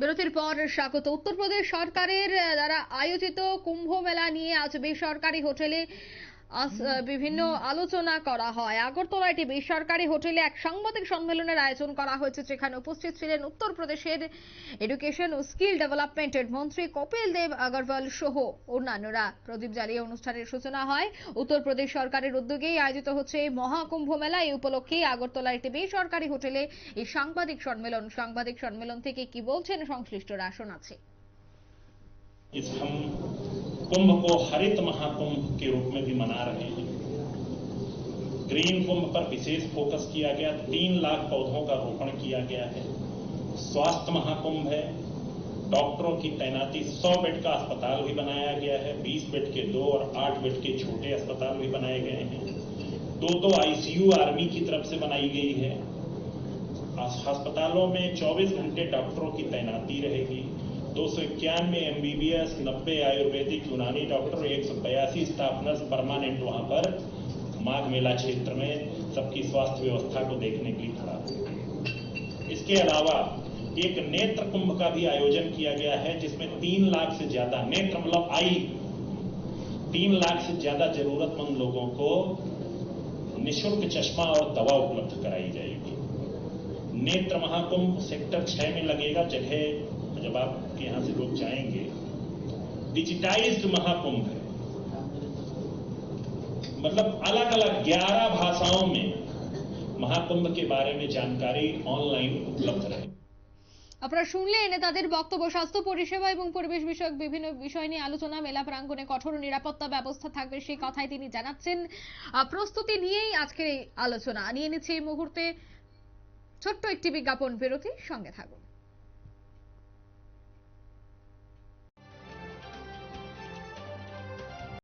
বিরতির পর স্বাগত। উত্তরপ্রদেশ সরকারের দ্বারা আয়োজিত কুম্ভ মেলা নিয়ে আজ বেসরকারি হোটেলে বিভিন্ন আলোচনা করা হয়। আগরতলা একটি বেসরকারি হোটেলে এক সাংবাদিক সম্মেলনের আয়োজন করা হয়েছে, যেখানে উপস্থিত ছিলেন উত্তরপ্রদেশের এডুকেশন ও স্কিল ডেভেলপমেন্টের মন্ত্রী কপিল দেব আগরওয়াল সহ অন্যান্যরা। প্রদীপ জ্বালিয়ে অনুষ্ঠানের সূচনা হয়। উত্তরপ্রদেশ সরকারের উদ্যোগেই আয়োজিত হচ্ছে এই মহাকুম্ভ মেলা। এই উপলক্ষে আগরতলার একটি বেসরকারি হোটেলে এই সাংবাদিক সম্মেলন থেকে কি বলছেন সংশ্লিষ্টরা শোনাচ্ছি। हम कुंभ को हरित महाकुंभ के रूप में भी मना रहे हैं। ग्रीन कुंभ पर विशेष फोकस किया गया, 3 लाख पौधों का रोपण किया गया है। स्वास्थ्य महाकुंभ है, डॉक्टरों की तैनाती, 100 बेड का अस्पताल भी बनाया गया है, 20 बेड के 2 और 8 बेड के छोटे अस्पताल भी बनाए गए हैं। 2 आईसीयू आर्मी की तरफ से बनाई गई है। अस्पतालों में 24 घंटे डॉक्टरों की तैनाती रहेगी। 291 एमबीबीएस, 90 आयुर्वेदिक यूनानी डॉक्टर, 182 स्टाफ नर्स परमानेंट वहां पर माघ मेला क्षेत्र में सबकी स्वास्थ्य व्यवस्था को देखने के लिए खड़ा है। इसके अलावा एक नेत्र कुंभ का भी आयोजन किया गया है, जिसमें 3 लाख से ज्यादा नेत्र मतलब आई 3 लाख से ज्यादा जरूरतमंद लोगों को निःशुल्क चश्मा और दवा उपलब्ध कराई जाएगी। नेत्र महाकुंभ सेक्टर 6 में लगेगा। जगह जब आप यहां से लोग जाएंगे, डिजिटाइज्ड महाकुंभ है, मतलब अलग अलग 11 भाषाओं में महाकुंभ के बारे में जानकारी ऑनलाइन उपलब्ध रहे। আপনারা শুনলেন তাদের বক্তব্য। স্বাস্থ্য পরিষেবা এবং পরিবেশ বিষয়ক বিভিন্ন বিষয় নিয়ে আলোচনা। মেলা প্রাঙ্গণে কঠোর নিরাপত্তা ব্যবস্থা থাকবে, সেই কথাই তিনি জানাচ্ছেন। প্রস্তুতি নিয়েই আজকের এই আলোচনা। নিয়ে নিচ্ছে এই মুহূর্তে ছোট্ট একটি বিজ্ঞাপন বিরতি, সঙ্গে থাকুন।